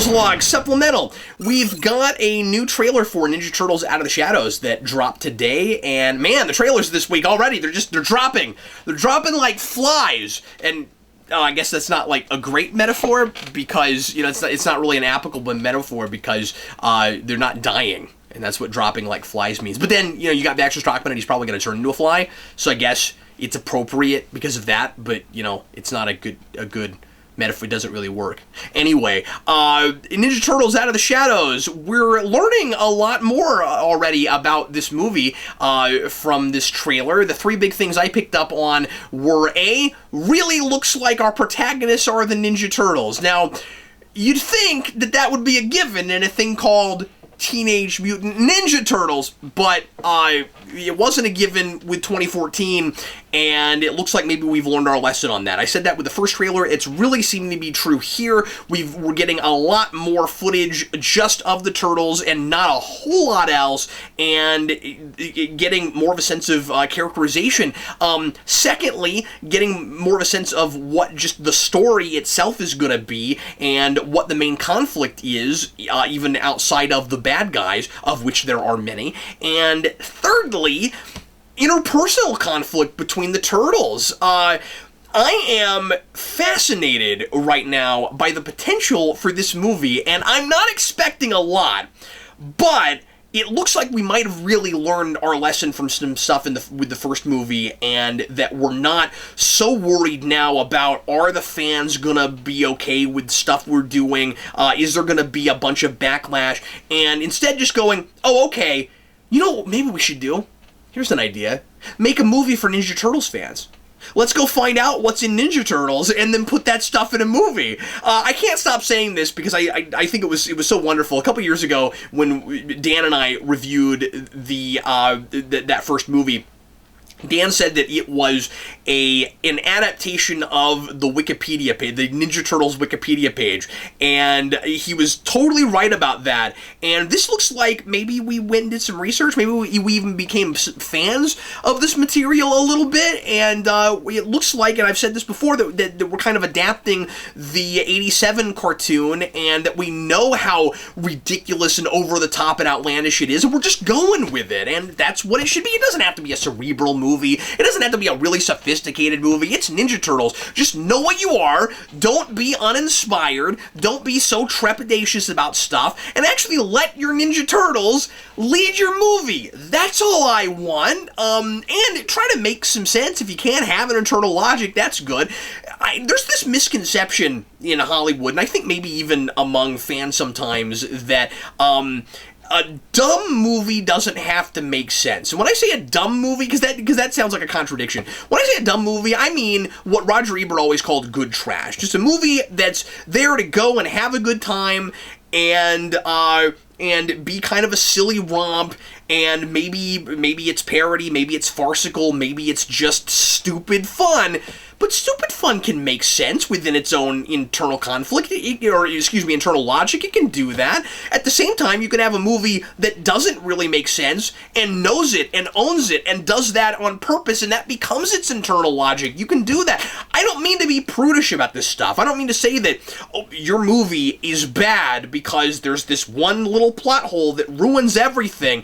Turtles Log Supplemental. We've got a new trailer for Ninja Turtles Out of the Shadows that dropped today, and man, the trailers this week already, they're dropping. They're dropping like flies, and I guess that's not like a great metaphor because, you know, it's not really an applicable metaphor because they're not dying. And that's what dropping like flies means. But then, you know, you got Baxter Stockman and he's probably going to turn into a fly. So I guess it's appropriate because of that. But, you know, it's not a good metaphor. It doesn't really work. Anyway, Ninja Turtles Out of the Shadows. We're learning a lot more already about this movie from this trailer. The three big things I picked up on were A, really looks like our protagonists are the Ninja Turtles. Now, you'd think that would be a given in a thing called Teenage Mutant Ninja Turtles, but it wasn't a given with 2014, and it looks like maybe we've learned our lesson on that. I said that with the first trailer. It's really seeming to be true here. We're getting a lot more footage just of the Turtles and not a whole lot else, and getting more of a sense of characterization. Secondly, getting more of a sense of what just the story itself is going to be and what the main conflict is, even outside of the bad guys, of which there are many. And thirdly, interpersonal conflict between the Turtles. I am fascinated right now by the potential for this movie, and I'm not expecting a lot, but it looks like we might have really learned our lesson from some stuff with the first movie, and that we're not so worried now about, are the fans gonna be okay with stuff we're doing? Is there gonna be a bunch of backlash? And instead just going, oh, okay, you know what maybe we should do? Here's an idea. Make a movie for Ninja Turtles fans. Let's go find out what's in Ninja Turtles and then put that stuff in a movie. I can't stop saying this because I think it was so wonderful. A couple years ago when Dan and I reviewed that first movie, Dan said that it was an adaptation of the Wikipedia page, the Ninja Turtles Wikipedia page, and he was totally right about that. And this looks like maybe we went and did some research, maybe we even became fans of this material a little bit, and it looks like, and I've said this before, that we're kind of adapting the 87 cartoon, and that we know how ridiculous and over-the-top and outlandish it is, and we're just going with it, and that's what it should be. It doesn't have to be a cerebral movie. It doesn't have to be a really sophisticated movie. It's Ninja Turtles. Just know what you are. Don't be uninspired. Don't be so trepidatious about stuff. And actually let your Ninja Turtles lead your movie. That's all I want. And try to make some sense. If you can't have an internal logic, that's good. There's this misconception in Hollywood, and I think maybe even among fans sometimes, that a dumb movie doesn't have to make sense. And when I say a dumb movie, because that sounds like a contradiction, when I say a dumb movie, I mean what Roger Ebert always called good trash. Just a movie that's there to go and have a good time and be kind of a silly romp, and maybe it's parody, maybe it's farcical, maybe it's just stupid fun. But stupid fun can make sense within its own internal conflict, internal logic. It can do that. At the same time, you can have a movie that doesn't really make sense and knows it and owns it and does that on purpose, and that becomes its internal logic. You can do that. I don't mean to be prudish about this stuff. I don't mean to say that your movie is bad because there's this one little plot hole that ruins everything.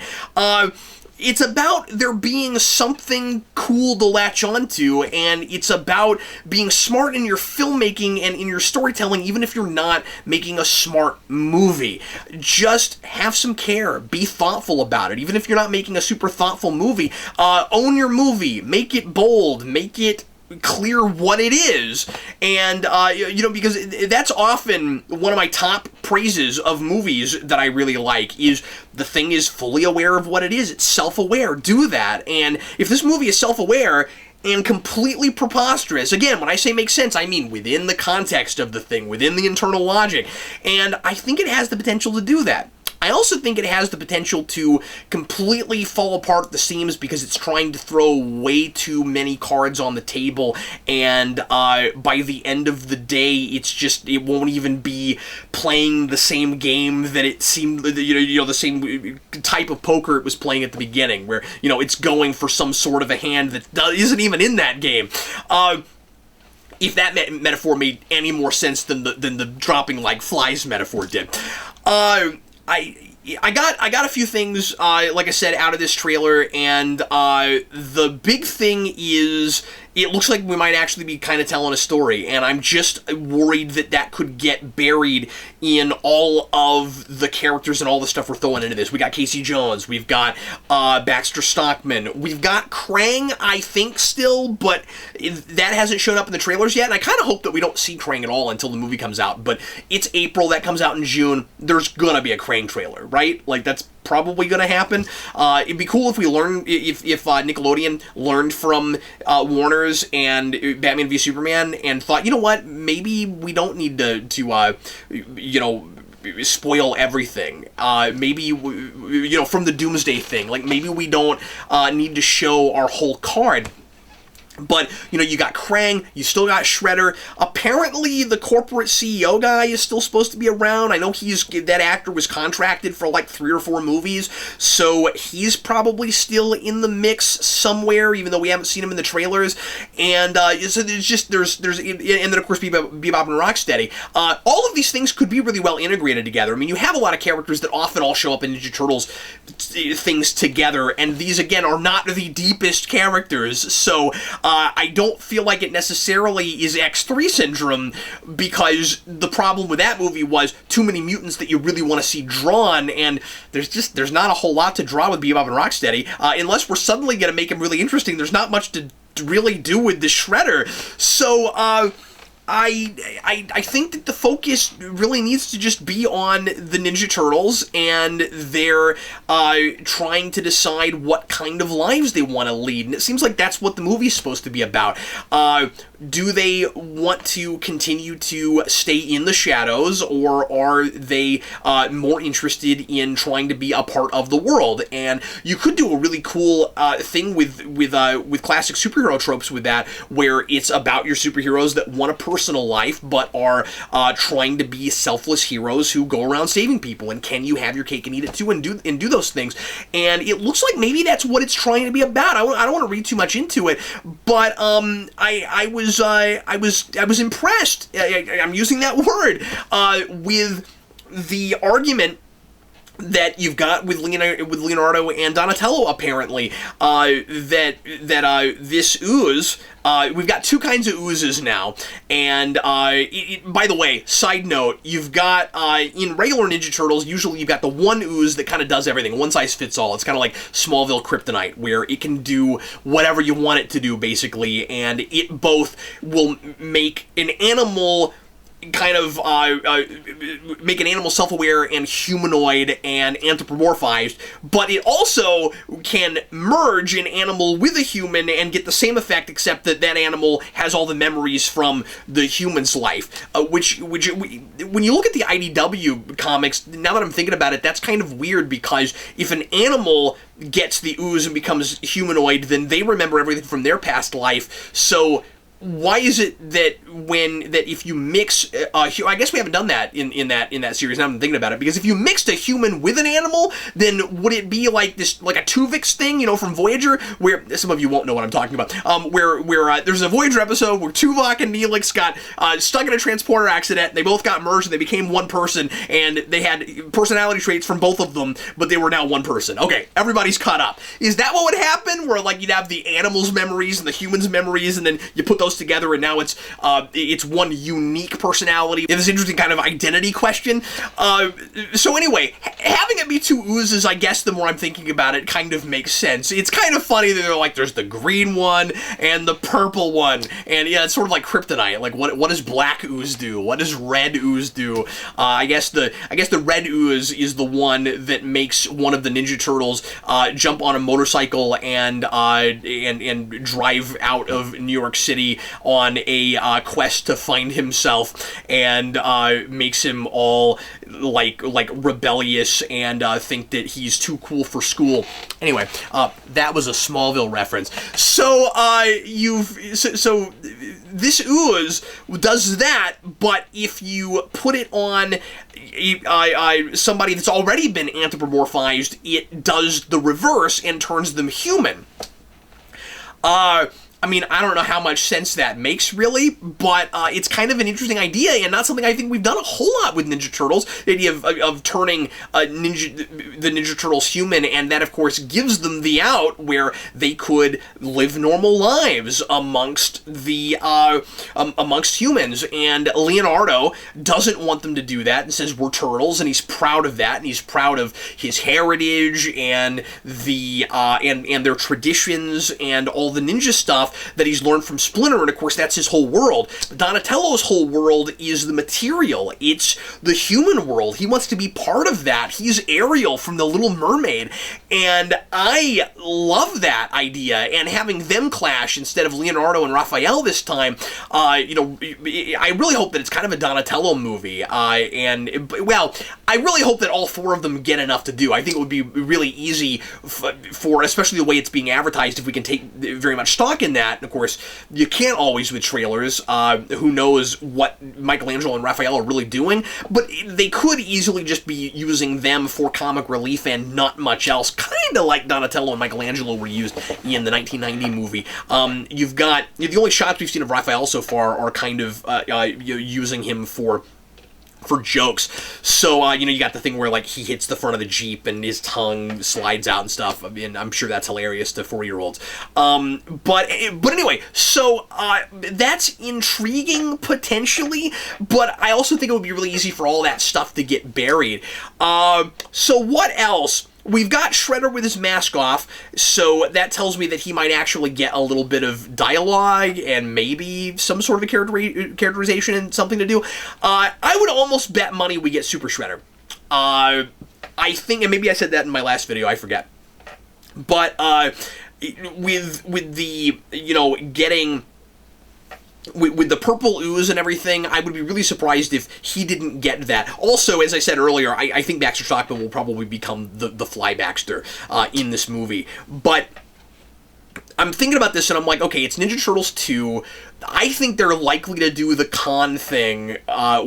It's about there being something cool to latch onto, and it's about being smart in your filmmaking and in your storytelling, even if you're not making a smart movie. Just have some care. Be thoughtful about it. Even if you're not making a super thoughtful movie, own your movie. Make it bold. Make it clear what it is, and because that's often one of my top praises of movies that I really like, is the thing is fully aware of what it is. It's self-aware. Do that. And if this movie is self-aware and completely preposterous, again, when I say make sense, I mean within the context of the thing, within the internal logic, and I think it has the potential to do that. I also think it has the potential to completely fall apart at the seams because it's trying to throw way too many cards on the table, and by the end of the day, it won't even be playing the same game that it seemed, the same type of poker it was playing at the beginning, where, it's going for some sort of a hand that isn't even in that game. if that metaphor made any more sense than the dropping like flies metaphor did. I got a few things, like I said, out of this trailer, and the big thing is it looks like we might actually be kind of telling a story, and I'm just worried that could get buried in all of the characters and all the stuff we're throwing into this. We got Casey Jones, we've got Baxter Stockman, we've got Krang, I think, still, but that hasn't shown up in the trailers yet, and I kind of hope that we don't see Krang at all until the movie comes out, but it's April, that comes out in June, there's gonna be a Krang trailer, right? Like, that's probably going to happen. It'd be cool if we learn, if Nickelodeon learned from Warner's and Batman v Superman and thought, you know what, maybe we don't need to you know, spoil everything. Maybe, you know, from the Doomsday thing, like maybe we don't need to show our whole card. But, you know, you got Krang, you still got Shredder. Apparently, the corporate CEO guy is still supposed to be around. I know that actor was contracted for like 3 or 4 movies, so he's probably still in the mix somewhere, even though we haven't seen him in the trailers. And so there's and then of course Bebop and Rocksteady. All of these things could be really well integrated together. I mean, you have a lot of characters that often all show up in Ninja Turtles things together, and these again are not the deepest characters, so I don't feel like it necessarily is X3 syndrome, because the problem with that movie was too many mutants that you really want to see drawn, and there's not a whole lot to draw with Bebop and Rocksteady, unless we're suddenly going to make him really interesting. There's not much to really do with the Shredder, so I think that the focus really needs to just be on the Ninja Turtles, and they're trying to decide what kind of lives they want to lead, and it seems like that's what the movie's supposed to be about. Do they want to continue to stay in the shadows, or are they more interested in trying to be a part of the world? And you could do a really cool thing with classic superhero tropes with that, where it's about your superheroes that want a personal life, but are trying to be selfless heroes who go around saving people. And can you have your cake and eat it too, and do those things? And it looks like maybe that's what it's trying to be about. I don't want to read too much into it, but I was impressed. I'm using that word with the argument that you've got with Leonardo and Donatello, apparently, that this ooze, we've got 2 kinds of oozes now, and by the way, side note, you've got, in regular Ninja Turtles, usually you've got the one ooze that kind of does everything, one size fits all. It's kind of like Smallville Kryptonite, where it can do whatever you want it to do, basically, and it both will make an animal kind of make an animal self-aware and humanoid and anthropomorphized, but it also can merge an animal with a human and get the same effect, except that that animal has all the memories from the human's life, which when you look at the IDW comics, now that I'm thinking about it, that's kind of weird, because if an animal gets the ooze and becomes humanoid, then they remember everything from their past life, so why is it that if you mix, I guess we haven't done that in that series, now I'm thinking about it, because if you mixed a human with an animal, then would it be like this, like a Tuvix thing, you know, from Voyager, where, some of you won't know what I'm talking about, where there's a Voyager episode where Tuvok and Neelix got stuck in a transporter accident, they both got merged, and they became one person, and they had personality traits from both of them, but they were now one person. Okay, everybody's caught up. Is that what would happen, where like you'd have the animal's memories and the human's memories, and then you put those together, and now it's one unique personality? It's this interesting kind of identity question. So anyway, having it be 2 oozes, I guess the more I'm thinking about it, kind of makes sense. It's kind of funny that they're like, there's the green one and the purple one, and yeah, it's sort of like kryptonite. Like, what does black ooze do? What does red ooze do? I guess the red ooze is the one that makes one of the Ninja Turtles jump on a motorcycle and drive out of New York City on a quest to find himself, and makes him all like rebellious and think that he's too cool for school. Anyway, that was a Smallville reference. So so this ooze does that, but if you put it on somebody that's already been anthropomorphized, it does the reverse and turns them human. I mean, I don't know how much sense that makes, really, but it's kind of an interesting idea, and not something I think we've done a whole lot with Ninja Turtles. The idea of turning the Ninja Turtles human, and that, of course, gives them the out where they could live normal lives amongst humans. And Leonardo doesn't want them to do that, and says we're turtles, and he's proud of that, and he's proud of his heritage and and their traditions and all the ninja stuff that he's learned from Splinter, and of course that's his whole world. But Donatello's whole world is the material. It's the human world. He wants to be part of that. He's Ariel from The Little Mermaid, and I love that idea, and having them clash instead of Leonardo and Raphael this time, I really hope that it's kind of a Donatello movie, well, I really hope that all four of them get enough to do. I think it would be really easy for, especially the way it's being advertised, if we can take very much stock in that. And of course, you can't always with trailers. Who knows what Michelangelo and Raphael are really doing, but they could easily just be using them for comic relief and not much else, kind of like Donatello and Michelangelo were used in the 1990 movie. You've got, the only shots we've seen of Raphael so far are kind of using him for jokes. So, you got the thing where, like, he hits the front of the Jeep and his tongue slides out and stuff. I mean, I'm sure that's hilarious to 4-year-olds. But anyway, so, that's intriguing, potentially, but I also think it would be really easy for all that stuff to get buried. So what else? We've got Shredder with his mask off, so that tells me that he might actually get a little bit of dialogue and maybe some sort of a characterization and something to do. I would almost bet money we get Super Shredder. I think, and maybe I said that in my last video, I forget. But with the, getting... With the purple ooze and everything, I would be really surprised if he didn't get that. Also, as I said earlier, I think Baxter Stockman will probably become the Fly Baxter in this movie. But I'm thinking about this and I'm like, okay, it's Ninja Turtles 2. I think they're likely to do the con thing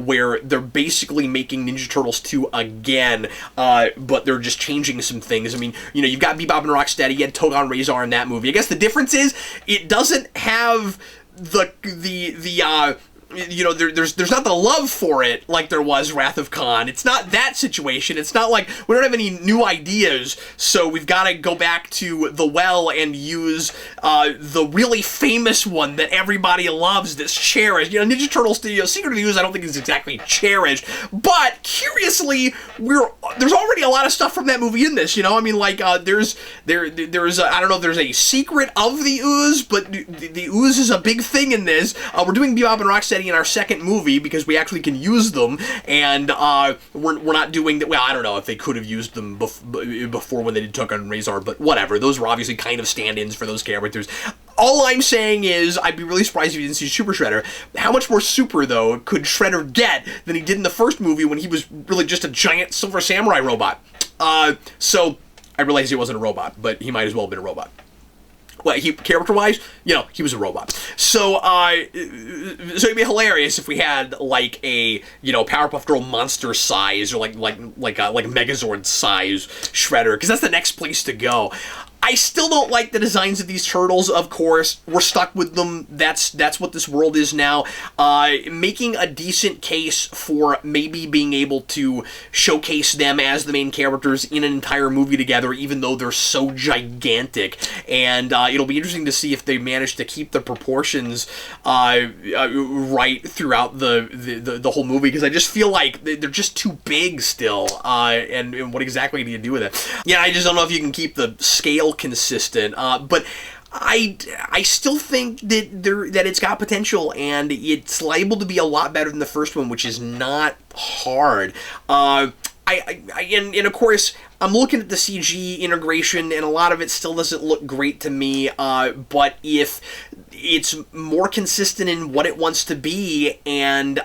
where they're basically making Ninja Turtles 2 again, but they're just changing some things. I mean, you've got Bebop and Rocksteady, you had Togon Razor in that movie. I guess the difference is it doesn't have there's not the love for it like there was Wrath of Khan. It's not that situation. It's not like we don't have any new ideas, so we've got to go back to the well and use the really famous one that everybody loves, that's cherished. Ninja Turtles, Secret of the Ooze, I don't think is exactly cherished, but curiously, there's already a lot of stuff from that movie in this. I mean, like there's I don't know if there's a secret of the ooze, but the ooze is a big thing in this. We're doing Bebop and Rocksteady in our second movie because we actually can use them, and we're not doing that. Well, I don't know if they could have used them before when they did Togon Razor, but whatever. Those were obviously kind of stand-ins for those characters. All I'm saying is, I'd be really surprised if you didn't see Super Shredder. How much more super, though, could Shredder get than he did in the first movie when he was really just a giant Silver Samurai robot? So, I realize he wasn't a robot, but he might as well have been a robot. Well, character-wise, he was a robot. So it'd be hilarious if we had like a Powerpuff Girl monster size, or like a Megazord size Shredder, because that's the next place to go. I still don't like the designs of these turtles, of course. We're stuck with them. That's what this world is now. Making a decent case for maybe being able to showcase them as the main characters in an entire movie together, even though they're so gigantic. And it'll be interesting to see if they manage to keep the proportions right throughout the whole movie, because I just feel like they're just too big still. And what exactly do you do with it? Yeah, I just don't know if you can keep the scale consistent, but I still think that it's got potential, and it's liable to be a lot better than the first one, which is not hard. And of course, I'm looking at the CG integration, and a lot of it still doesn't look great to me, but if it's more consistent in what it wants to be, and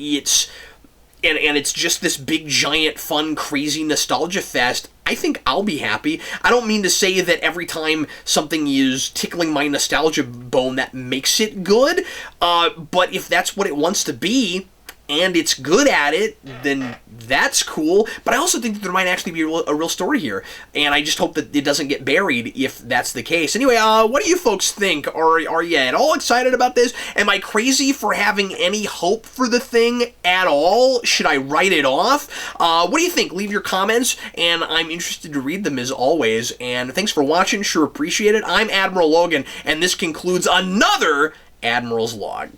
it's just this big, giant, fun, crazy nostalgia fest, I think I'll be happy. I don't mean to say that every time something is tickling my nostalgia bone that makes it good, but if that's what it wants to be, and it's good at it, then that's cool. But I also think that there might actually be a real story here, and I just hope that it doesn't get buried if that's the case. Anyway, what do you folks think? Are you at all excited about this? Am I crazy for having any hope for the thing at all? Should I write it off? What do you think? Leave your comments, and I'm interested to read them as always. And thanks for watching. Sure appreciate it. I'm Admiral Logan, and this concludes another Admiral's Log.